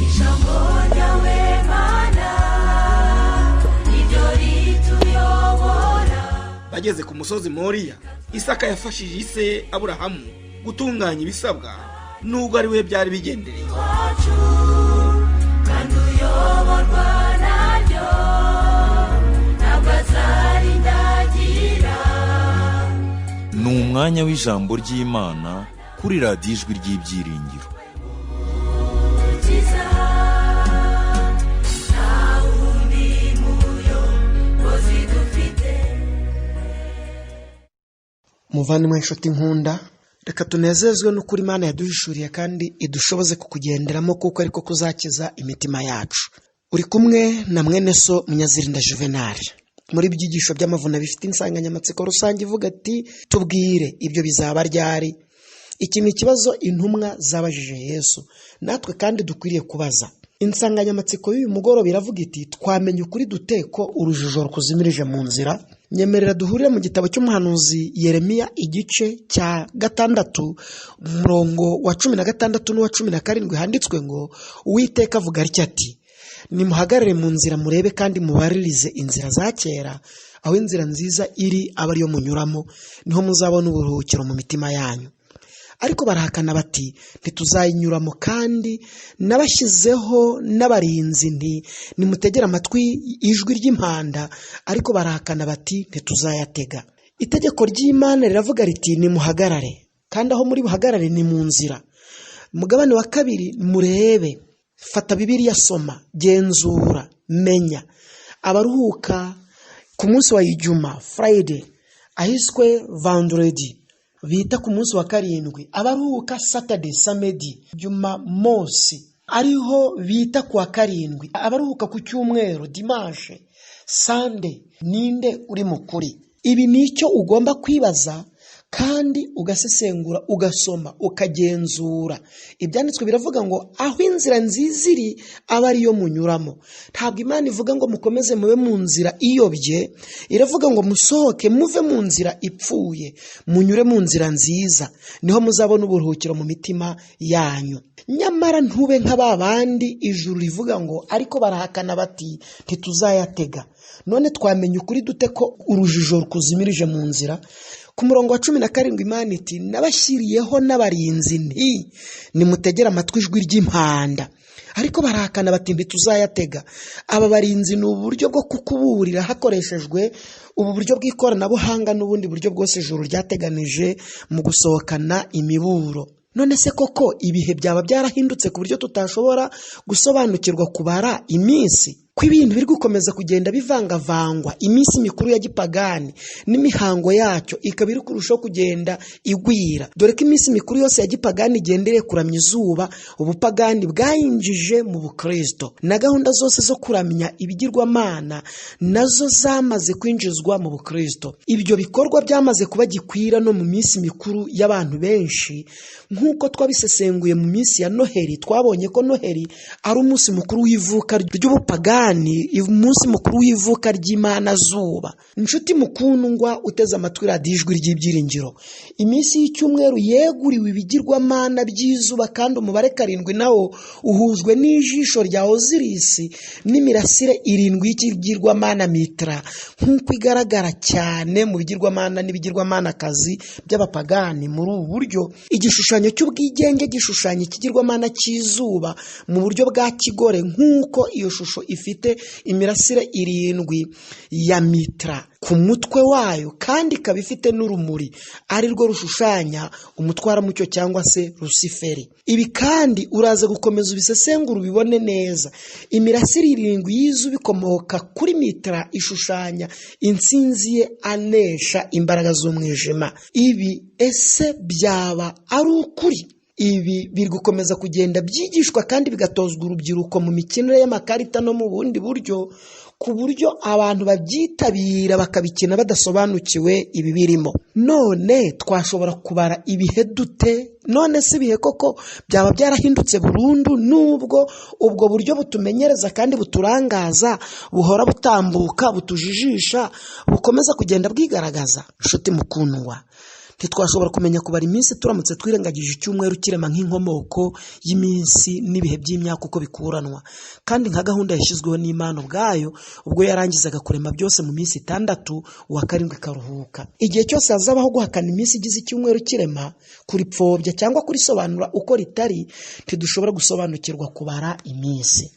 ijambo ryawe Mana niryo rituyobora. Bageze ku musozi Moriya, Isaka yafashije ise Aburahamu gutunganya ibisabwa nubwo ari we byari bigendereye. Kandi uyoborwa naryo ntabwo azarindagira. Ni umwanya w'ijambo ry'Imana kuri radiyo Ijwi ry'Ibyiringiro. Muvandimwe inshuti nkunda, reka tunezezwe n'ukuri Imana yaduhishuriye kandi idushoboze kukugenderamo, kuko ariko kuzakiza imitima yacu. Uri kumwe na mwene so Munyazirinda Juvenal muri byigisho by'amavuna bifite insanganyamatsiko rusange ivuga ati tubwire ibyo bizaba ryari. Iki ni ikibazo intumwa zabajije Yesu, natwe kandi dukwiriye kubaza. Insanganyamatsiko y'uyu mugoroba iravuga iti twamenya ukuri dute ko urujijo rwakujimirije mu nzira. Nyemerera duhurire mu gitabo cy'umuhanuzi Yeremiya igice cya 6 umurongo wa 16 n'uwa 17 handitswe ngo Uwiteka avuga ati nimuhagarare mu nzira murebe kandi mubaririze inzira za kera, aho inzira nziza iri aba ariyo munyuramo, niho muzabona uburuhukiro mu mitima yanyu. Ariko barahakana bati ntituzayinyuramo, kandi nabashyizeho n'abarinzi nimutegera amatwi ijwi ry'impanda, ariko barahakana bati ntituzayatega. Itegeko ry'Imana riravuga riti nimuhagarare, kandi aho muri buhagarare ni mu nzira. Mugabane wa 2 murebe, fata Bibiliya, soma, genzura, menya. Abaruhuka ku munsi wa Ijuma Friday ahiswe Vendredi bita ku munsi wa 7, abaruhuka Saturday Samedi Juma Mosi ariho bita ku wa 7, abaruhuka ku cyumweru Dimanche Sunday. Ninde uri mukuri? Ibi nicyo ugomba kwibaza kandi ugasesengura, ugasoma, ukagenzura. Ibyanditswe biravuga ngo aho inzira nziza iri aba ariyo munyuramo. Ntabwo Imana ivuga ngo mukomeze mube mu nzira iyobye, iravuga ngo musohoke muve mu nzira ipfuye, munyure mu nzira nziza, niho muzabona uburuhukiro mu mitima yanyu. Nyamara ntube nk'ababandi ijuru rivuga ngo ariko barahakana bati ntituzayatega. None twamenya ukuri dute ko urujijo rwakujimirije mu nzira? Ku murongo wa 17 Imana iti nabashyiriyeho n'abarinzi nimutegera amatwi ijwi ry'impanda, ariko barahakana bati ntituzayatega. Aba barinzi ni uburyo bwo kukuburira hakoreshejwe ubu buryo bw'ikoranabuhanga n'ubundi buryo bwose ijuru ryateganije mu gusohokana imiburo. None se koko ibihe byaba byarahindutse ku buryo tutashobora gusobanukirwa kubara iminsi? Ko ibintu biri gukomeza kugenda bivangavangwa, iminsi mikuru ya gipagani n'imihango yacyo ikaba iri kurushaho kugenda igwira. Dore ko iminsi mikuru yose ya gipagani igendereye kuramya izuba, ubupagani bwayinjije mu Bukristo, na gahunda zose zo kuramya ibigirwamana nazo zamaze kwinjizwa mu Bukristo. Ibyo bikorwa byamaze kuba gikwira no mu minsi mikuru y'abantu benshi. Nk'uko twabisesenguye mu minsi ya Noheli, twabonye ko Noheli ari umunsi mukuru w'ivuka ry'ubupagani, umunsi mukuru w'ivuka ry'Imana zuba. Inshuti mukundwa uteze amatwi radiyo Ijwi ry'Ibyiringiro, iminsi y'icyumweru yeguriwe ibigirwamana by'izuba, kandi umubare 7 nawo uhujwe n'ijisho rya Ozirisi n'imirasire 7 y'ikigirwamana Mitra, nk'uko igaragara cyane mu bigirwamana n'ibigirwamanakazi by'abapagani. Muri ubu buryo igishushanyo cy'ubwigenge gishushanya ikigirwamana cy'izuba mu buryo bwa kigore, nk'uko iyo shusho ifite imirasire 7 ya Mitra ku mutwe wayo, kandi ikaba ifite n'urumuri ari rwo rushushanya umutwaramucyo cyangwa se Luciferi. Ibi kandi uraza gukomeza ubisesengura ubibone neza. Imirasire 7 y'izuba ikomoka kuri Mitra ishushanya insinzi ye anesha imbaraga z'umwijima. Ibi ese byaba ari ukuri? Ibi biri gukomeza kugenda byigishwa kandi bigatozwa urubyiruko mu mikinire y'amakarita no mu bundi buryo, ku buryo abantu babyitabira bakabikina badasobanukiwe ibi birimo. None twashobora kubara ibihe dute? None si ibihe koko byaba byarahindutse burundu, nubwo ubwo buryo butumenyereza kandi buturangaza buhora butambuka butujijisha bukomeza kugenda bwigaragaza? Nshuti mukundwa, ntitwashobora kumenya kubara iminsi turamutse twirengagije icyumweru kirema nk'inkomoko y'iminsi n'ibihe by'imyaka uko bikuranwa, kandi nka gahunda yashyizweho n'Imana ubwayo ubwo yarangizaga kurema byose mu minsi 6, uwa karindwi karuhuka. Igihe cyose hazabaho guhakana iminsi igize icyumweru kirema, kuripfobya cyangwa kurisobanura uko ritari, ntidushobora gusobanukirwa kubara iminsi.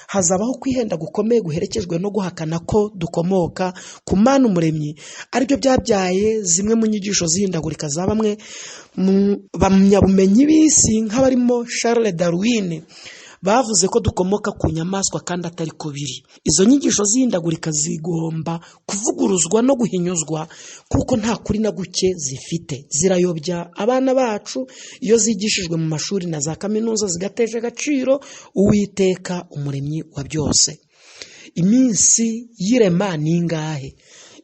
Hazabaho kwihenda gukomeye guherekejwe no guhakana ko dukomoka ku Mana umuremyi, aribyo byabyaye zimwe mu nyigisho zihindagurika za bamwe mu banyabumenyi b'isi nk'abarimo Charles Darwin bavuze ko dukomoka ku nyamaswa kandi atari ko biri. Izo nyigisho zihindagurika zigomba kuvuguruzwa no guhinyuzwa kuko nta kuri na guke zifite. Zirayobya abana bacu iyo zigishijwe mu mashuri na za kaminuza zigateje agaciro Uwiteka umuremyi wa byose. Iminsi y'irema ni ingahe?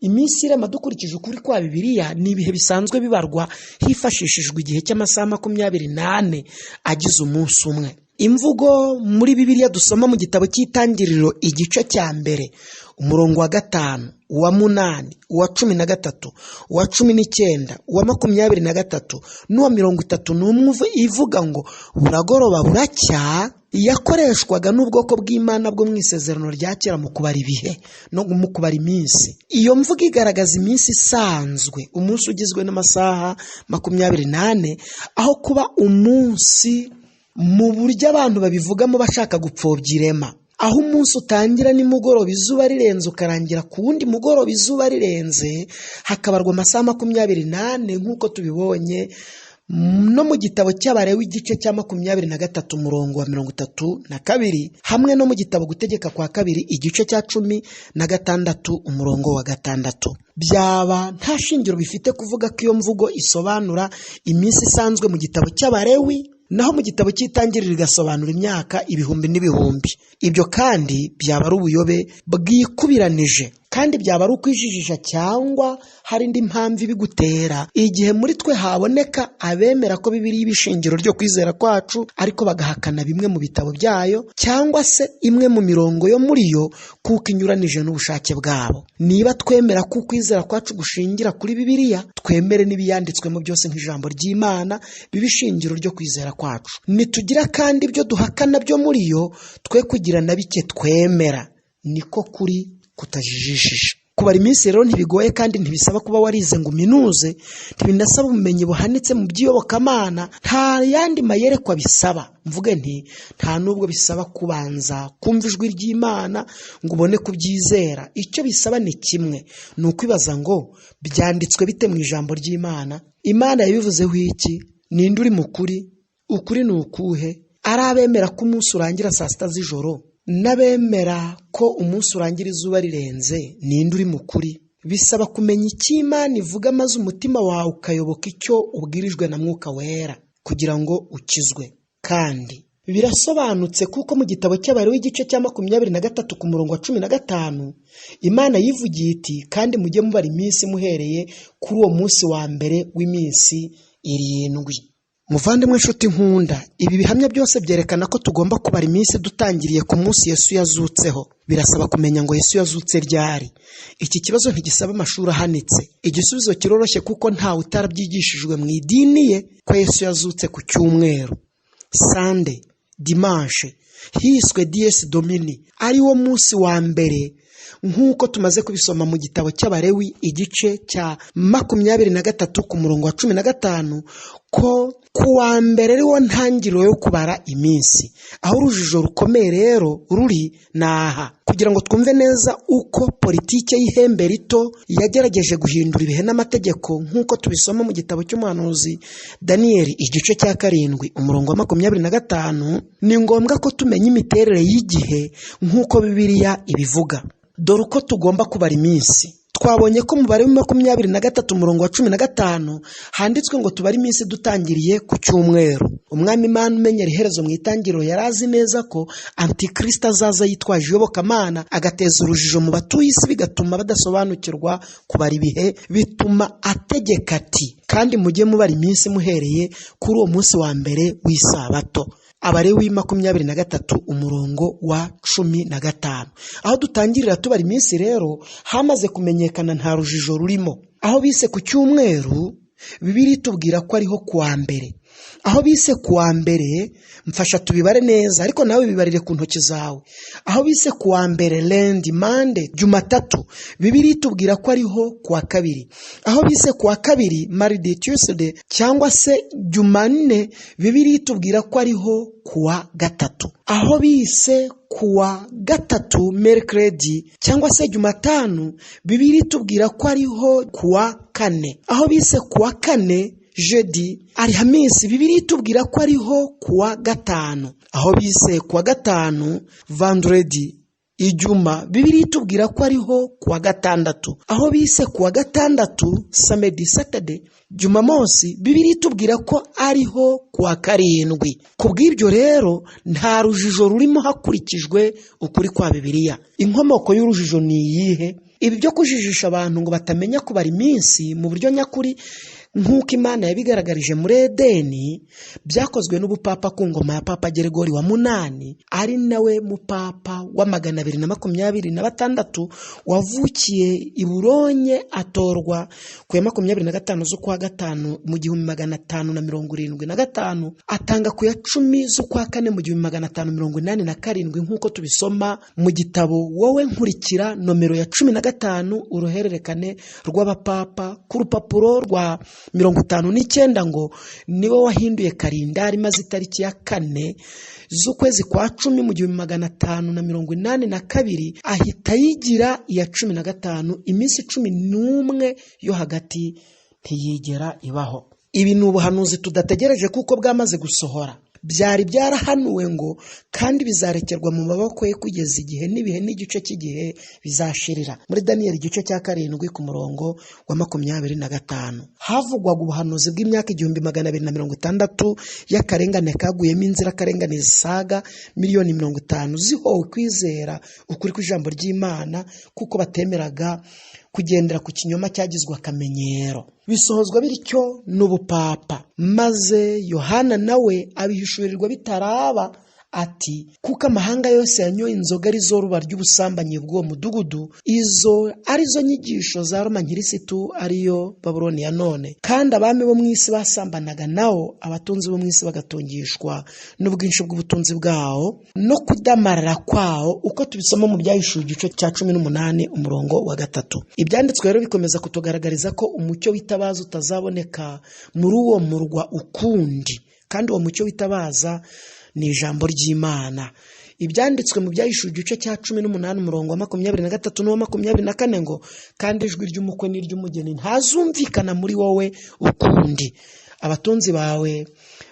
Iminsi y'irema dukurikije ukuri kwa Bibiliya ni ibihe bisanzwe bibarwa hifashishijwe igihe cy'amasaha 24 agize umunsi umwe. Imvugo muri Bibiliya dusoma mu gitabo cy'Itangiriro igice cya mbere umurongo wa 5, uwa 8, uwa 13, uwa 19, uwa 23 n'uwa 31 ivuga ngo buragoroba buracya, yakoreshwaga n'ubwoko bw'Imana bwo mu isezerano rya kera mu kubara ibihe no mu kubara iminsi. Iyo mvugo igaragaza iminsi isanzwe, umunsi ugizwe n'amasaha 24, aho kuba umunsi mu buryo abantu babivugamo bashaka gupfobya irema, aho umunsi utangira nimugoroba izuba rirenze ukarangira ku wundi mugoroba izuba rirenze, hakabarwa amasaha 24 nk'uko tubibonye no mu gitabo cy'Abalewi igice cya 23 umurongo wa 32, hamwe no mu gitabo Gutegeka kwa kabiri igice cya 16 umurongo wa 6. Byaba nta shingiro bifite kuvuga ko iyo mvugo isobanura iminsi isanzwe mu gitabo cy'Abalewi, naho mu gitabo cy'Itangiriro igasobanura imyaka ibihumbi n'ibihumbi. Ibyo kandi byaba ari ubuyobe bwikubiranije, kandi byaba ari ukwijijisha cyangwa hari indi mpamvu ibigutera. Igihe muri twe haboneka abemera ko Bibiliya ibishingiro ryo kwizera kwacu ariko bagahakana bimwe mu bitabo byayo cyangwa se imwe mu mirongo yo muri yo kuko inyuranije n'ubushake bwabo. Niba twemera ko kwizera kwacu gushingira kuri Bibiliya, twemere n'ibiyanditswemo byose nk'ijambo ry'Imana bibishingiro ryo kwizera kwacu. Nitugira kandi ibyo duhakana byo muri yo, twe kugira na bike twemera. Niko kuri kutajijishije. Kubara iminsi rero ntibigoye kandi ntibisaba kuba warize ngo uminuze, ntibinasaba ubumenyi buhanitse mu by'iyobokamana, nta yandi mayerekwa bisaba. Mvuge nti nta nubwo bisaba kubanza kumva ijwi ry'Imana ngo ubone kubyizera. Icyo bisaba ni kimwe, ni ukwibaza ngo byanditswe bite mu ijambo ry'Imana? Imana yabivuzeho iki? Ninde uri mu kuri? Ukuri ni ukuhe? Ari abemera ko umunsi urangira saa 6 z'ijoro n'abemera ko umunsi urangira izuba rirenze, ninde uri mu kuri? Bisaba kumenya icyo Imana ivuga maze umutima wawe ukayoboka icyo ubwirijwe na Mwuka Wera kugira ngo ukizwe. Kandi birasobanutse kuko mu gitabo cy'Abalewi igice cya 23 ku murongo wa 15 Imana yivugiye iti, kandi mujye mubara iminsi muhereye kuri uwo munsi wa mbere w'iminsi 7. Muvandimwe nshuti nkunda, ibi bihamya byose byerekana ko tugomba kubara iminsi dutangiriye ku munsi Yesu yazutseho. Birasaba kumenya ngo Yesu yazutse ryari. Iki kibazo ntigisaba amashuri ahanitse. Igisubizo kiroroshye kuko ntawe utarabyigishijwe mu idini ye ko Yesu yazutse ku cyumweru, Sunday, Dimanche, hiswe Dies Domini, ari wo munsi wa mbere nk'uko tumaze kubisoma mu gitabo cy'Abalewi igice cya 23 ku murongo wa 15 ko kuwa mbere ari wo ntangiriro yo kubara iminsi. Aho urujijo rukomeye rero ruri naha, kugira ngo twumve neza uko politike y'ihembe rito yagerageje guhindura ibihe n'amategeko nk'uko tubisoma mu gitabo cy'umuhanuzi Daniel igice cya 7 umurongo wa 25, ni ngombwa ko tumenya imiterere y'igihe nk'uko Bibiliya ibivuga. Dore uko tugomba kubara iminsi. Twabonye ko mu Balewi 23 umurongo wa 15 handitswe ngo tubare iminsi dutangiriye ku cyumweru. Umwami Imana umenyera iherezo mu Itangiriro yarazi neza ko Antikristo azaza yitwaje iyobokamana agateza urujijo mu batuye isi, bigatuma badasobanukirwa kubara ibihe, bituma ategeka ati, kandi mujye mubara iminsi muhereye kuri uwo munsi wa mbere w'isabato. Abalewi 23 umurongo wa 15. Aho dutangirira tubara iminsi rero hamaze kumenyekana nta rujijo rurimo. Aho bise ku cyumweru Bibiliya itubwira ko ariho kuwa mbere. Aho bise kuwa mbere, mfasha tubibare neza ariko nawe bibarire ku ntoki zawe. Aho bise kuwa mbere lundi, Monday, Jumatatu, Bibiliya itubwira ko ariho kuwa kabiri. Aho bise kuwa kabiri Monday, Tuesday cyangwa se Jumanne, Bibiliya itubwira ko ariho kuwa gatatu. Aho bise kuwa gatatu Mercredi cyangwa se Jumatanu, Bibiliya itubwira ko ariho kuwa kane. Aho bise kuwa kane Jeudi, Alhamisi, Bibiliya itubwira ko ariho kuwa gatanu. Aho bise kuwa gatanu Vendredi, Ijuma, Bibiliya itubwira ko ariho kuwa gatandatu. Aho bise kuwa gatandatu Samedi, Saturday, Jumamosi, Bibiliya itubwira ko ariho kuwa karindwi. Kubw'ibyo rero nta rujijo rurimo hakurikijwe ukuri kwa Bibiliya. Inkomoko y'urujijo ni iyihe? Ibi byo kujijisha abantu ngo batamenya kubara iminsi mu buryo nyakuri nk'uko Imana yabigaragarije muri Edeni, byakozwe n'ubupapa ku ngoma ya Papa Geregori wa munani, ari nawe mupapa wa 226 wavukiye i Buronye, atorwa ku ya 25 z'ukwa gatanu mu 1575, atanga ku ya 10 z'ukwa kane mu 1587 nk'uko tubisoma mu gitabo Wowe Nkurikira nomero ya 15 uruhererekane rw'abapapa ku rupapuro rwa 59, ngo niwe wahinduye kalendari maze itariki ya 4 z'ukwezi kwa 10 mu 1582 ahita yigira iya 15, iminsi 11 yo hagati ntiyigera ibaho. Ibi ni ubuhanuzi tudategereje kuko bwamaze gusohora. Byari byarahanuwe ngo kandi bizarekerwa mu maboko ye kugeza igihe n'ibihe n'igice cy'igihe bizashirira. Muri Daniel igice cya 7 ku murongo wa 25 havugwaga ubuhanuzi bw'imyaka 1260 y'akarengane kaguyemo inzirakarengane zisaga 50,000,000 zihowe kwizera ukuri kw'ijambo ry'Imana kuko batemeraga kugendera ku kinyoma cyagizwe akamenyero. Bisohozwa bityo n'ubupapa, maze Yohana nawe abihishurirwa bitaraba ati kuko amahanga yose yanyoye inzoga arizo ruba ry'ubusambanyi bw'uwo mudugudu, izo arizo nyigisho za Roma nkirisitu ariyo Babuloni ya none, kandi abami bo mu isi basambanaga nawo, abatunzi bo mu isi bagatungishwa n'ubwinshi bw'ubutunzi bwawo no kudamarara kwawo, uko tubisoma mu byahishuwe igice cya 18 umurongo wa 3. Ibyanditswe rero bikomeza kutugaragariza ko umucyo witabaza utazaboneka muri uwo murwa ukundi, kandi uwo mucyo witabaza ni ijambo ry'Imana. Ibyanditswe mu byahishuwe igice cya 18 umurongo wa 23 n'uwa 24 ngo kandi ijwi ry'umukwe n'iry'umugeni ntazumvikana muri wowe ukundi. Abatunzi bawe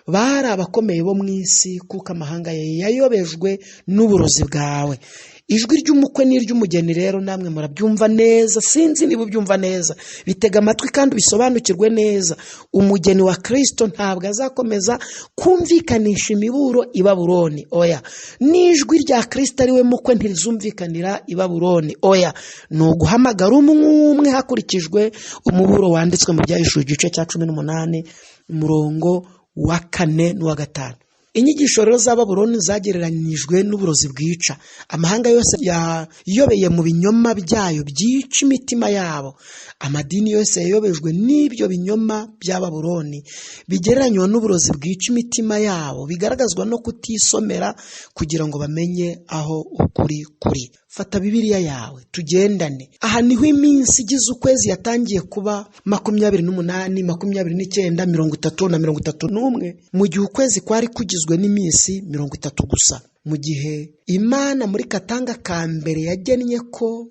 bari abakomeye bo mu isi kuko amahanga yayobejwe n'uburozi bwawe. Ijwi ry'umukwe n'iry'umugeni rero namwe murabyumva neza, sinzi niba ubyumva neza, bitega amatwi kandi bisobanukirwe neza. Umugeni wa Kristo ntabwo azakomeza kumvikanisha imiburo i Babuloni, oya. N'ijwi rya Kristo ari we mukwe ntirizumvikanira i Babuloni, oya. Ni uguhamagara umwe hakurikijwe umuburo wanditswe mu byahishuwe igice cya 18 umurongo wa 4 n'uwa 5. Inyigisho rero za Babuloni zagereranyijwe n'uburozi bwica. Amahanga yose yayobeye mu binyoma byayo byica imitima yabo. Amadini yose yayobejwe n'ibyo binyoma bya Babuloni bigereranywa n'uburozi bwica imitima yabo, bigaragazwa no kutisomera kugira ngo bamenye aho ukuri kuri. Fata Bibiliya yawe tugendane. Aha niho iminsi igize ukwezi yatangiye kuba 28, 29, 30 na 31, mu gihe ukwezi kwari kugizwe n'iminsi 30 gusa. Mu gihe Imana muri Katanga ka mbere yagennye ko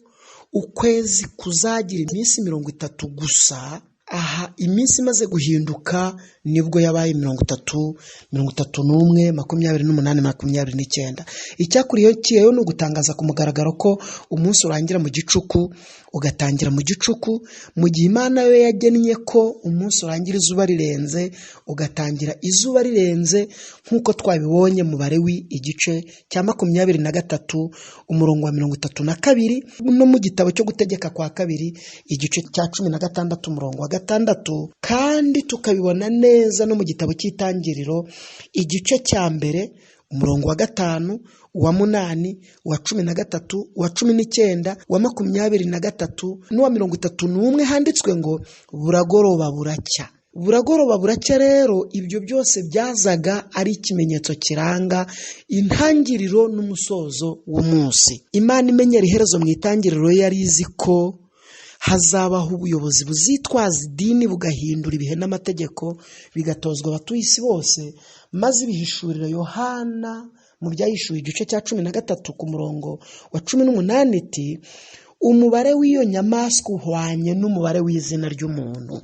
ukwezi kuzagira iminsi 30 gusa, aha iminsi imaze guhinduka nibwo yabaye 30, 31, 28, 29. Icyakurikiyeho ni ugutangaza ku mugaragaro ko umunsi urangira mu gicuku ugatangira mu gicuku, mu gihe Imana yo yagennye ko umunsi urangira izuba rirenze ugatangira izuba rirenze, nk'uko twabibonye mu Balewi igice cya 23 umurongo wa 32 no mu gitabo cyo gutegeka kwa kabiri igice cya 16 umurongo wa 6, kandi tukabibona neza no mu gitabo cy'Itangiriro igice cya mbere umurongo wa 5, uwa 8, uwa 13, uwa 19, uwa 23 n'uwa 31 handitswe ngo buragoroba buracya. buragoroba buracya rero. Ibyo byose byazaga ari ikimenyetso kiranga intangiriro n'umusozo w'umunsi. Imana imenyera iherezo mu itangiriro yari izi ko hazabaho ubuyobozi buzitwaza idini bugahindura ibihe n'amategeko bigatozwa abatuye isi bose, maze ibihishurira Yohana mu byahishuye igice cya 13 ku murongo wa 18 iti umubare w'iyo nyamaswa uhwanye n'umubare w'izina ry'umuntu.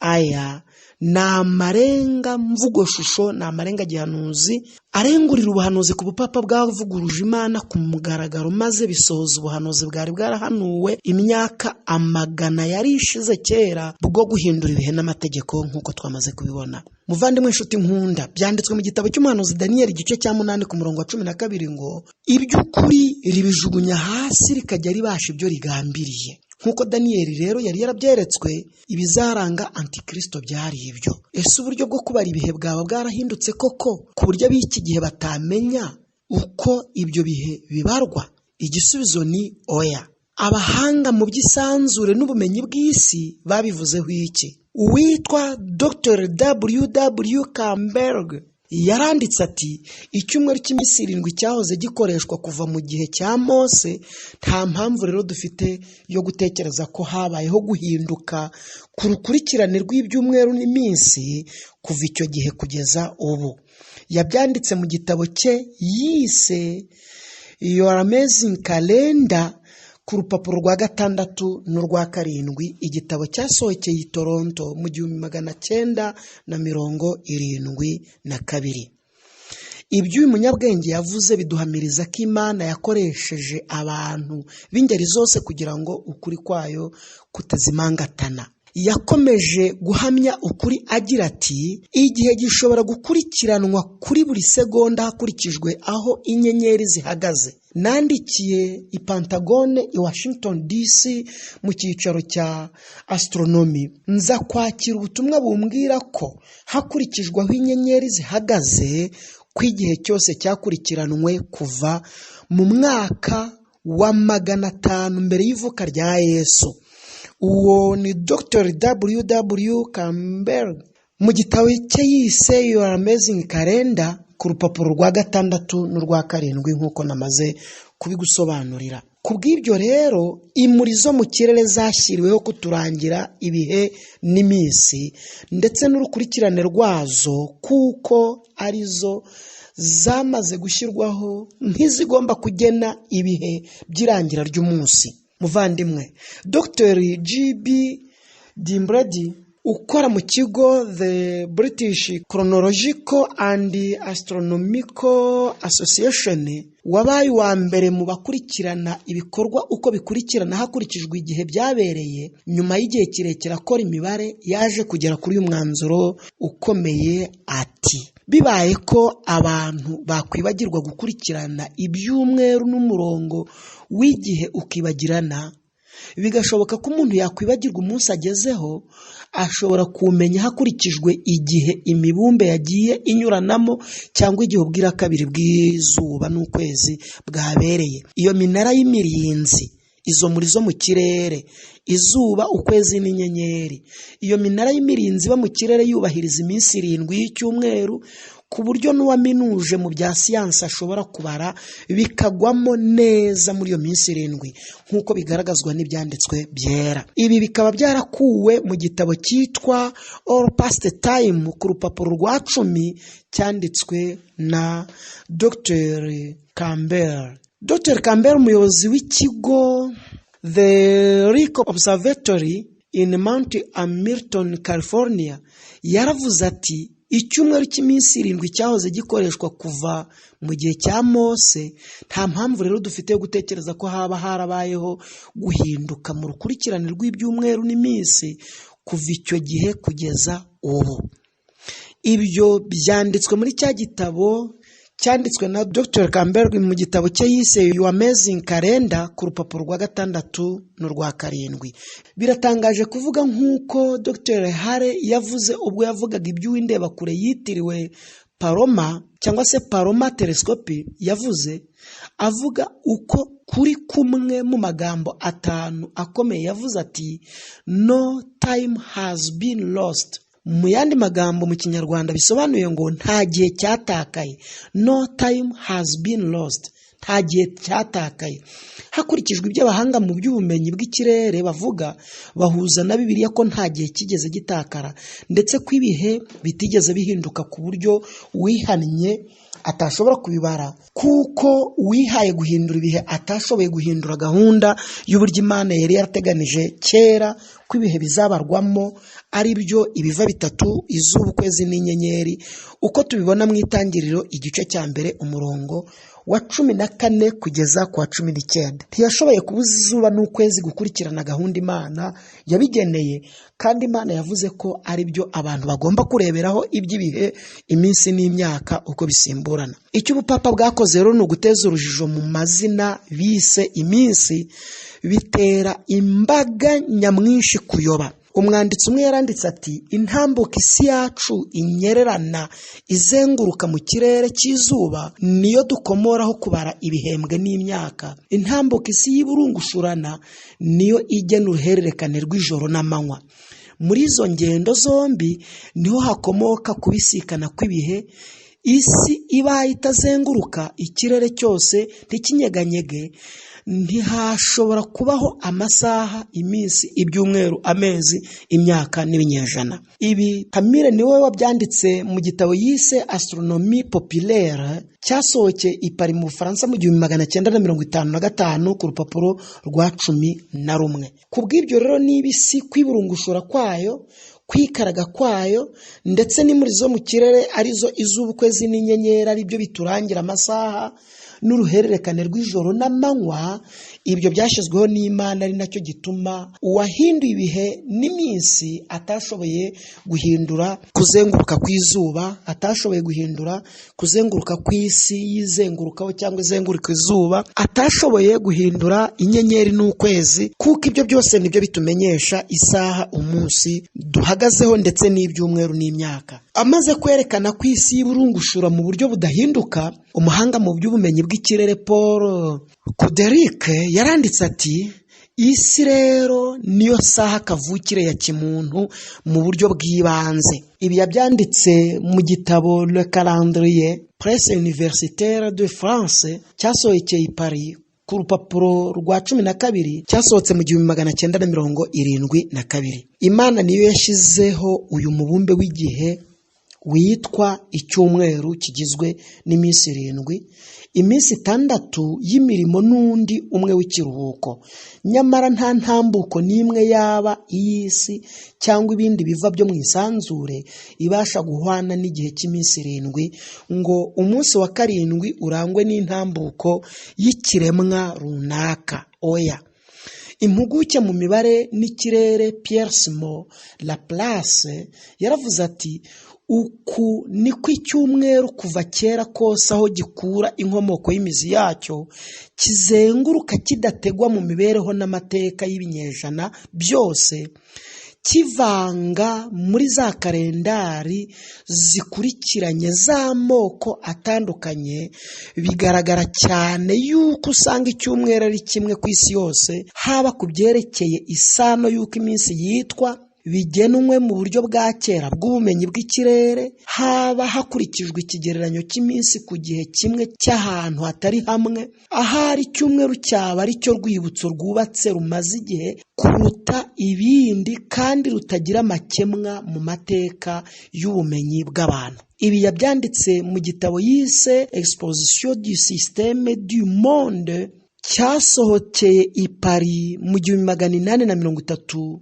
Aya ni amarenga mvugo shusho, ni amarenga gihanuzi arengurira ubuhanuzi ku bupapa bwavuguruje Imana ku mugaragaro, maze bisohoza ubuhanuzi bwari bwarahanuwe imyaka amagana yari ishize kera bwo guhindura ibihe n'amategeko nk'uko twamaze kubibona. Muvandimwe inshuti nkunda, byanditswe mu gitabo cy'umuhanuzi Daniel igice cya 8 ku murongo wa 12 ngo iby'ukuri ribijugunya hasi rikajya ribasha ibyo rigambiriye. Nk'uko Daniyeli rero yari yarabyeretswe ibizaranga antikristo byari ibyo. Ese uburyo bwo kubara ibihe bwaba bwarahindutse koko ku buryo ab'iki gihe batamenya uko ibyo bihe bibarwa? Igisubizo ni oya. Abahanga mu by'isanzure n'ubumenyi bw'isi babivuzeho iki? Uwitwa Dr. W. Campbell yaranditse ati icyumweru cy'iminsi 7 cyahoze gikoreshwa kuva mu gihe cya Mose. Nta mpamvu rero dufite yo gutekereza ko habayeho guhinduka ku rukurikirane rw'ibyumweru n'iminsi kuva icyo gihe kugeza ubu. Yabyanditse mu gitabo cye yise Your Amazing Calendar ku rupapuro rwa 6 n'urwa 7. Igitabo cyasohokeye i Toronto mu 1972. Ibyo uyu munyabwenge yavuze biduhamiriza ko Imana yakoresheje abantu b'ingeri zose kugira ngo ukuri kwayo kutazimangatana. Yakomeje guhamya ukuri agira ati igihe gishobora gukurikiranwa kuri buri segonda hakurikijwe aho inyenyeri zihagaze. Nandikiye i Pentagon i Washington DC mu cyicaro cya astronomy, nza kwakira ubutumwa bumbwira ko hakurikijwe aho inyenyeri zihagaze ku igihe cyose cyakurikiranwe kuva mu mwaka wa 500 mbere y'ivuka rya Yesu. Uwo ni Dr. W. Campbell mu gitabo cye yise Your Amazing Calendar ku rupapuro rwa 6 n'urwa 7 nk'uko namaze kubigusobanurira. Kubw'ibyo rero imuri zo mu kirere zashyiriweho kuturangira ibihe n'iminsi ndetse n'urukurikirane rwazo, kuko arizo zamaze gushyirwaho nk'izigomba kugena ibihe by'irangira ry'umunsi. Muvandimwe, Dr. G.B. Dimbrady ukora mu kigo The British Chronological and Astronomical Association wabaye wa mbere mu bakurikirana ibikorwa uko bikurikirana hakurikijwe igihe byabereye. Nyuma y'igihe kirekire akora imibare yaje kugera kuri uyu mwanzuro ukomeye ati bibaye ko abantu bakwibagirwa gukurikirana ibyumweru n'umurongo w'igihe ukibagirana, bigashoboka ko umuntu yakwibagirwa umunsi agezeho, ashobora kumenya hakurikijwe igihe imibumbe yagiye inyuranamo cyangwa igihe ubwira kabiri bw'izuba n'ukwezi bwabereye. Iyo minara y'imirinzi, izo muri zo mu kirere, izuba, ukwezi n'inyenyeri, iyo minara y'imirinzi iba mu kirere yubahiriza iminsi 7 y'icyumweru ku buryo n'uwaminuje mu bya siyansi ashobora kubara bikagwamo neza muri iyo minsi 7 nk'uko bigaragazwa n'ibyanditswe byera. Ibi bikaba byarakuwe mu gitabo cyitwa All Past Time ku rupapuro rwa 10 cyanditswe na Dr. Campbell. Dr. Campbell umuyobozi w'ikigo The Rico Observatory in Mount Hamilton, California, yaravuze ati icyumweru cy'iminsi 7 cyahoze gikoreshwa kuva mu gihe cya Mose. Nta mpamvu rero dufite yo gutekereza ko haba harabayeho guhinduka mu rukurikirane rw'ibyumweru n'iminsi kuva icyo gihe kugeza ubu. Ibyo byanditswe muri cya gitabo cyanditswe na Dr. Campbell mu gitabo cye yise Your Amazing Calendar ku rupapuro rwa 6 n'urwa 7. Biratangaje kuvuga nk'uko Dr. Hare yavuze ubwo yavugaga iby'uwindeba kure yitiriwe Paloma cyangwa se Paloma telescope, yavuze avuga uko kuri kumwe mu magambo 5 akomeye. Yavuze ati no time has been lost. mu yandi magambo mu kinyarwanda bisobanuye ngo nta gihe cyatakaye, no time has been lost, nta gihe cyatakaye. Hakurikijwe ibyo abahanga mu by'ubumenyi bw'ikirere bavuga, bahuza na Bibiliya ko nta gihe kigeze gitakara, ndetse ko ibihe bitigeze bihinduka ku buryo wihannye atashobora kubibara, kuko wihaye guhindura ibihe atashoboye guhindura gahunda y'uburyo Imana yari yarateganije kera ko ibihe bizabarwamo, ari byo ibiva bitatu, izuba, ukwezi n'inyenyeri, uko tubibona mu Itangiriro igice cya mbere umurongo wa 14 kugeza ku wa 19. Ntiyashoboye kubuza izuba n'ukwezi gukurikirana gahunda Imana yabigeneye, kandi Imana yavuze ko ari byo abantu bagomba kureberaho iby'ibihe, iminsi n'imyaka uko bisimburana. Icyo ubupapa bwakoze rero ni uguteza urujijo mu mazina bise iminsi, bitera imbaga nyamwinshi kuyoba. Umwanditsi umwe yaranditse ati, intambuka isi yacu inyererana izenguruka mu kirere cy'izuba niyo dukomoraho kubara ibihembwe n'imyaka. Intambuka isi y'iburungushurana niyo igena uruhererekane rw'ijoro n'amanywa. Muri izo ngendo zombi niho hakomoka kubisikana kw'ibihe. Isi ibaye itazenguruka ikirere cyose ntikinyeganyege, ntihashobora kubaho amasaha, iminsi, ibyumweru, amezi, imyaka n'ibinyejana. Ibi Camille niwe wabyanditse mu gitabo yise Astronomie populaire, cyasohokeye i Paris mu Bufaransa mu 1955 ku rupapuro rwa 11. Kubw'ibyo rero niba isi kwiburungushura kwayo, kwikaraga kwayo, ndetse n'imuri zo mu kirere arizo izuba, ukwezi n'inyenyeri ari byo biturangira amasaha n'uruhererekane rw'ijoro n'amanywa, ibyo byashyizweho n'Imana, ari nacyo gituma uwahinduye ibihe n'iminsi atashoboye guhindura kuzenguruka kw'izuba, atashoboye guhindura kuzenguruka kw'isi yizengurukaho cyangwa izenguruka izuba, atashoboye guhindura inyenyeri n'ukwezi, kuko ibyo byose nibyo bitumenyesha isaha, umunsi duhagazeho, ndetse n'ibyumweru n'imyaka. Amaze kwerekana ko isi y'iburungushura mu buryo budahinduka, umuhanga mu by'ubumenyi bw'ikirere Paul Kuderik yaranditse ati, isi rero niyo saha kavukire ya kimuntu mu buryo bw'ibanze. Ibi yabyanditse mu gitabo Le Calendrier Presse Universitaire de France, cyasohokeye i Paris ku rupapuro rwa 12, cyasohotse mu 1972. Imana niyo yashyizeho uyu mubumbe w'igihe witwa icyumweru, kigizwe n'iminsi 7, iminsi 6 y'imirimo n'undi umwe w'ikiruhuko. Nyamara nta ntambuko n'imwe yaba iy'isi cyangwa ibindi biva byo mu isanzure ibasha guhwana n'igihe cy'iminsi 7 ngo umunsi wa 7 urangwe n'intambuko y'ikiremwa runaka. Oya, impuguke mu mibare n'ikirere Pierre Simon Laplace yaravuze ati, uku niko icyumweru kuva kera kose aho gikura inkomoko y'imizi yacyo kizenguruka kidategwa mu mibereho n'amateka y'ibinyejana byose, kivanga muri za kalendari zikurikiranye z'amoko atandukanye. Bigaragara cyane yuko usanga icyumweru ari kimwe ku isi yose, haba ku byerekeye isano y'uko iminsi yitwa bigenwe mu buryo bwa kera bw'ubumenyi bw'ikirere, haba hakurikijwe ikigereranyo cy'iminsi ku gihe kimwe cy'ahantu hatari hamwe. Ahari icyumweru cyaba ari cyo rwibutso rwubatse rumaze igihe kuruta ibindi, kandi rutagira amakemwa mu mateka y'ubumenyi bw'abantu. Ibi yabyanditse mu gitabo yise Exposition du système du monde, cyasohokeye i Paris mu 1836,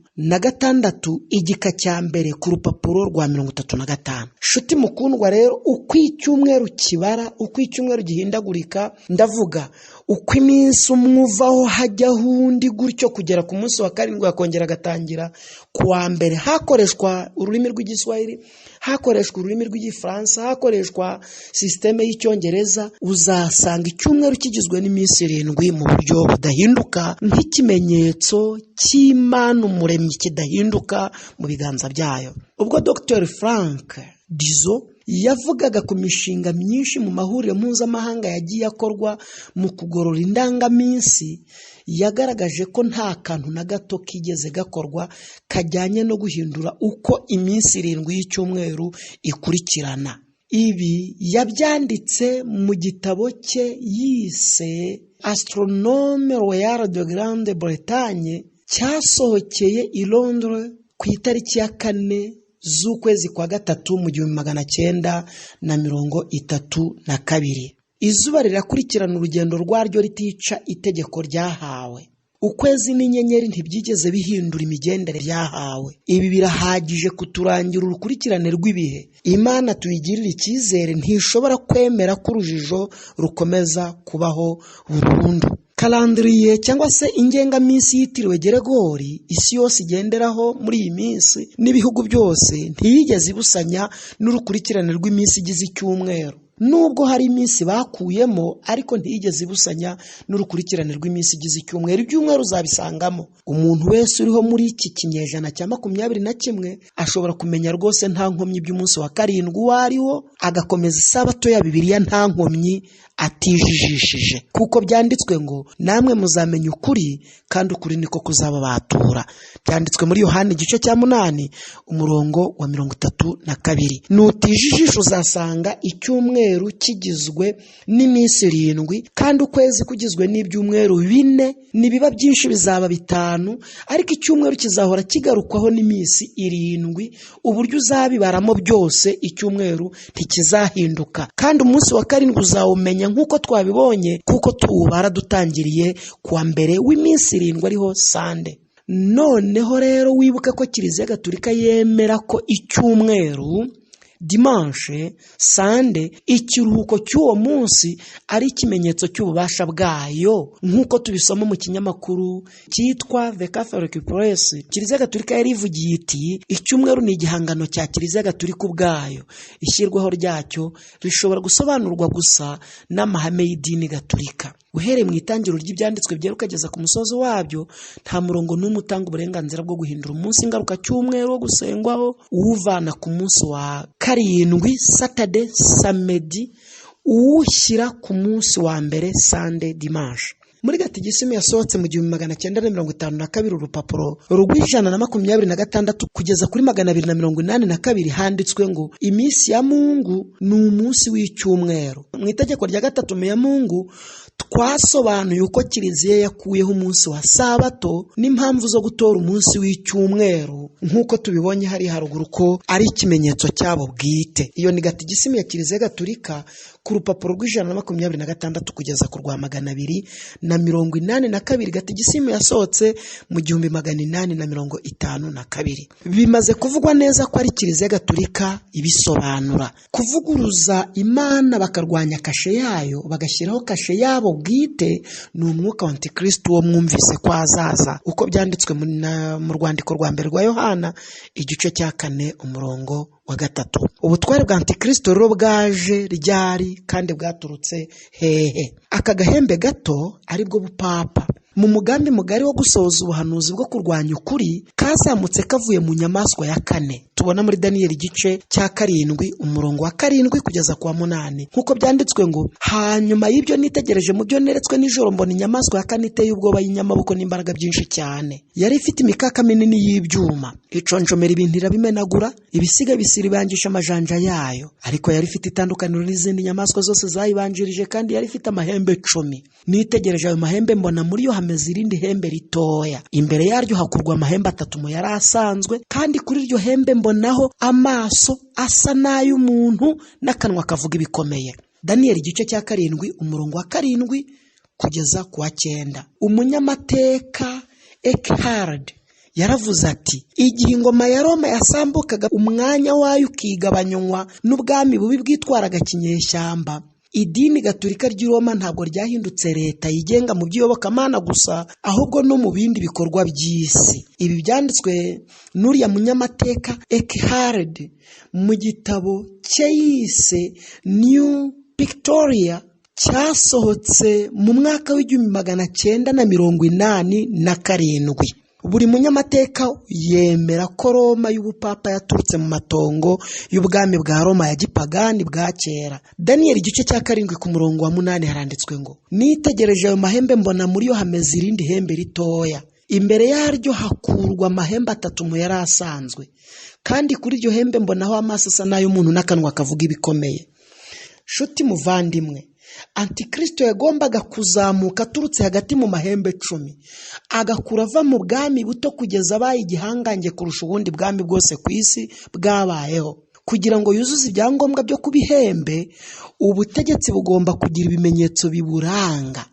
igika cya mbere ku rupapuro rwa 35. Shuti mukundwa rero, uko icyumweru kibara, uko icyumweru gihindagurika, ndavuga uko iminsi umwuvaho hajyaho undi, gutyo kugera ku munsi wa 7 akongera agatangira ku wa mbere, hakoreshwa ururimi rw'igiswahili, hakoreshwa ururimi rw'igifaransa, hakoreshwa systeme y'icyongereza, uzasanga icyumweru kigizwe n'iminsi 7 mu buryo budahinduka, nk'ikimenyetso cy'Imana umuremyi kidahinduka mu biganza byayo. Ubwo Dr. Frank Dizo yavugaga ku mishinga myinshi mu mahuriro mpuzamahanga yagiye akorwa mu kugorora indangaminsi. Yagaragaje ko nta kantu na gato kigeze gakorwa kajyanye no guhindura uko iminsi 7 y'icyumweru ikurikirana. Ibi yabyanditse mu gitabo cye yise Astronome Royal de Grande Bretagne, cyasohokeye i Londres ku itariki ya 4 z'ukwezi kwa gatatu mu 1932. Izuba rirakurikirana urugendo rwaryo ritica itegeko ryahawe. Ukwezi n'inyenyeri ntibyigeze bihindura imigendere ryahawe. Ibi birahagije kuturangira urukurikirane rw'ibihe. Imana tuyigirira icyizere ntishobora kwemera ko urujijo rukomeza kubaho burundu. Calendrier cyangwa se ingengaminsi yitiriwe Geregori isi yose igenderaho muri iyi minsi n'ibihugu byose ntiyigeze ibusanya n'urukurikirane rw'iminsi igize icyumweru. Nubwo hari iminsi bakuyemo ariko ntiyigeze ibusanya n'urukurikirane rw'iminsi igize icyumweru. Ibyumweru uzabisangamo. Umuntu wese uriho muri iki kinyejana cya 21 ashobora kumenya rwose nta nkomyi by'umunsi wa 7 uwo ariwo, agakomeza isabato ya Bibiliya nta nkomyi atijijishije, kuko byanditswe ngo namwe muzamenya ukuri kandi ukuri niko kuzababatura. Byanditswe muri Yohana igice cya 8 umurongo wa 32. Nutijijisha uzasanga icyumweru kigizwe n'iminsi 7 kandi ukwezi kugizwe n'ibyumweru 4, nibiba byinshi bizaba 5, ariko icyumweru kizahora kigarukwaho n'iminsi 7. Uburyo uzabibaramo byose icyumweru ntikizahinduka, kandi umunsi wa 7 uzawumenya nk'uko twabibonye, kuko tuwubara dutangiriye kuwa mbere w'iminsi 7 ariho Sunday. Noneho rero wibuke ko Kiliziya Gatolika yemera ko icyumweru, dimanche, Sunday, ikiruhuko cy'uwo munsi ari ikimenyetso cy'ububasha bwayo, nk'uko tubisoma mu kinyamakuru cyitwa The Catholic Press. Kiliziya Gatolika yari ivugiye iti icyumweru ni igihangano cya Kiliziya Gatolika ubwayo. Ishyirwaho ryacyo rishobora gusobanurwa gusa n'amahame y'idini Gatolika. Uhereye mu itangiro ry'ibyanditswe byera ukageza ku musozo wabyo, nta murongo n'umwe utanga uburenganzira bwo guhindura umunsi ngaruka cyumweru wo gusengwaho, uwuvana ku munsi wa 7 Saturday Samedi, uwushyira ku munsi wa mbere Sunday Dimanche. Muri gatigisimu yasohotse mu 1952 urupapuro rw'126 kugeza kuri 282 handitswe ngo iminsi ya Mungu ni umunsi w'icyumweru. Mu itegeko rya 3 ya Mungu twasobanuye uko Kiliziya yakuyeho umunsi wa Sabato n'impamvu zo gutora umunsi w'icyumweru, nk'uko tubibonye hari haruguru ko ari ikimenyetso cyabo bwite. Iyo ni gatigisimu ya Kiliziya Gatolika ku rupapuro rw'126 kugeza ku rwa 282. Gatigisimu yasohotse mu 1852. Bimaze kuvugwa neza ko ari Kiliziya Gatolika ibisobanura. Kuvuguruza Imana bakarwanya kashe yayo bagashyiraho kashe yabo bwite ni umwuka wa Antikristo wo mwumvise ko azaza, uko byanditswe mu rwandiko rwa mbere rwa Yohana igice cya 4 umurongo wa 3. Ubutware bwa Antikristo rero bwaje ryari kandi bwaturutse hehe? Aka gahembe gato aribwo bupapa, mu mugambi mugari wo gusohoza ubuhanuzi bwo kurwanya ukuri, kazamutse kavuye mu nyamaswa ya 4 tubona muri Daniel igice cya 7 umurongo wa 7 kugeza ku wa 8, nkuko byanditswe ngo hanyuma y'ibyo nitegereje mu byo neretswe nijoro mbona inyamaswa ya 4 iteye ubwoba y'inyamaboko n'imbaraga byinshi cyane. Yari ifite imikaka minini y'ibyuma, iconjomera ibintu irabimenagura, ibisiga bisiribangisha amajanja yayo, ariko yari ifite itandukaniro n'izindi nyamaswa zose zayibanjirije, kandi yari ifite amahembe 10. Nitegereje ayo mahembe mbona muri yo hameze irindi hembe ritoya, imbere yaryo hakurwa amahembe 3 mu yari asanzwe, kandi kuri iryo hembe mbonaho amaso asa n'ay'umuntu n'akanwa kavuga ibikomeye. Daniel igice cya 7 umurongo wa 7 kugeza ku wa 9. Umunyamateka Eckhard yaravuze ati igihe ingoma ya Roma yasambukaga umwanya wayo ukigabanywa n'ubwami bubi bwitwaraga kinyeshyamba, idini Gatolika ry'i Roma ntabwo ryahindutse leta yigenga mu by'iyobokamana gusa, ahubwo no mu bindi bikorwa by'isi. Ibi byanditswe n'uriya munyamateka Eckhard mu gitabo cye yise New Pictoria, cyasohotse mu mwaka w'1987. buri munyamateka yemera ko Roma y'ubupapa yaturutse mu matongo y'ubwami bwa Roma ya gipagani bwa kera. Daniyeli igice cya 7 ku murongo wa 8 haranditswe ngo, nitegereje ayo mahembe mbona muri yo hameze irindi hembe ritoya, imbere yaryo hakurwa amahembe 3 mu yari asanzwe, kandi kuri iryo hembe mbonaho amaso asa n'ay'umuntu n'akanwa kavuga ibikomeye. Shuti muvandimwe, Antikristo yagombaga kuzamuka aturutse hagati mu mahembe 10, agakura ava mu bwami buto kugeza abaye igihangange kurusha ubundi bwami bwose ku isi bwabayeho. Kugira ngo yuzuze ibyangombwa byo kuba ihembe, ubutegetsi bugomba kugira ibimenyetso biburanga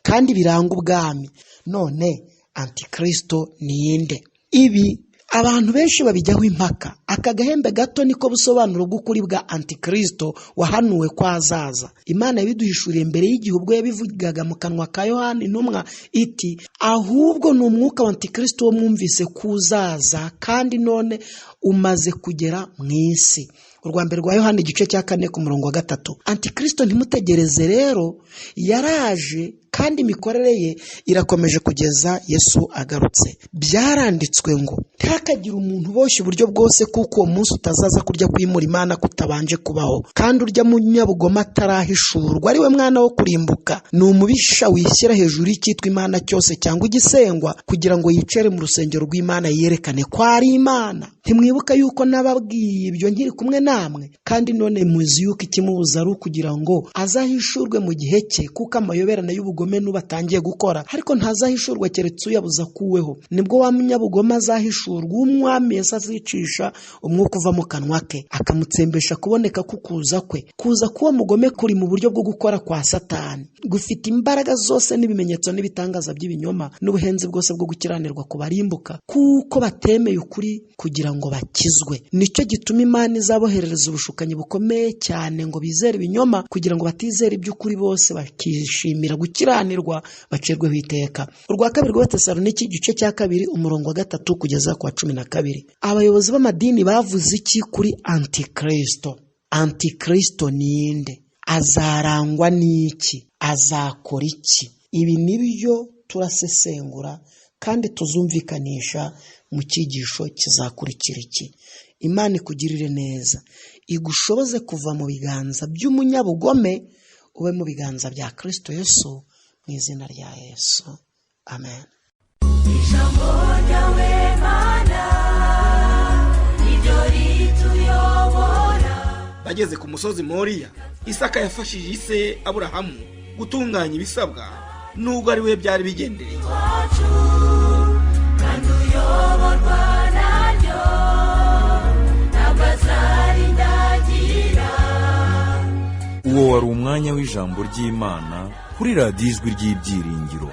kandi biranga ubwami. None Antikristo ninde? Ibi abantu benshi babijyaho impaka. Aka gahembe gato niko busobanuro bw'ukuri bwa Antikristo wahanuwe kwa azaza. Imana yabiduhishuriye mbere y'igihe ubwo yabivugaga mu kanwa ka Yohana intumwa iti, ahubwo ni umwuka wa Antikristo wo mwumvise kuzaza kandi none umaze kugera mu isi. Urwa mbere rwa Yohana igice cya 4 ku murongo wa 3. Antikristo ntimutegereze rero, yaraje kandi imikorere ye irakomeje kugeza Yesu agarutse. Byaranditswe ngo, ntihakagire umuntu uboshye uburyo bwose, kuko uwo munsi utazaza kurya kwimura Imana kutabanje kubaho. Kandi urya munyabugome atarahishurwa ari we mwana wo kurimbuka, ni umubisha wishyira hejuru y'icyitwa Imana cyose cyangwa igisengwa, kugira ngo yicare mu rusengero rw'Imana yerekane ko ari Imana. Ntimwibuka yuko nababwiye ibyo nkiri kumwe namwe? Kandi none muzi yuko ikimubuza ari ukugira ngo azahishurwe mu gihe cye, kuko amayoberane y'ubugome n'ubatangiye gukora, ariko ntazahishurwa keretse uyabuza kuweho. Nibwo wa munyabugome azahishurwa, umwami Yesu azicisha umwuka uva mu kanwa ke, akamutsembesha kuboneka kukuza kwe. Kuza kuwo mugome kuri mu buryo bwo gukora kwa Satani, gufite imbaraga zose n'ibimenyetso n'ibitangaza by'ibinyoma n'ubuhenzi bwose bwo gukiranirwa ku barimbuka, kuko batemeye ukuri kugira ngo bakizwe. Nicyo gituma Imana izaboherereza ubushukanyi bukomeye cyane ngo bizere ibinyoma, kugira ngo batizere iby'ukuri bose bakishimira gukiranirwa bacirweho iteka. Urwa kabiri rwa Tesalonike igice cya 2 umurongo wa 3 kugeza ku wa 12. Abayobozi b'amadini bavuze iki kuri Antikristo? Antikristo ninde? Azarangwa n'iki? Azakora iki? Ibi nibyo turasesengura kandi tuzumvikanisha mu cyigisho kizakurikira iki. Imana ikugirire neza, igushoboze kuva mu biganza by'umunyabugome ube mu biganza bya Kristo Yesu, mu izina rya Yesu, amen. Ijambo ryawe Mana niryo rituyobora. Bageze ku musozi Moriya, Isaka yafashije ise Aburahamu gutunganya ibisabwa nubwo ari we byari bigendereye. Kandi uyoborwa naryo ntabwo azarindagira. Uwo wari umwanya w'ijambo ry'Imana kuri radiyo Ijwi ry'Ibyiringiro.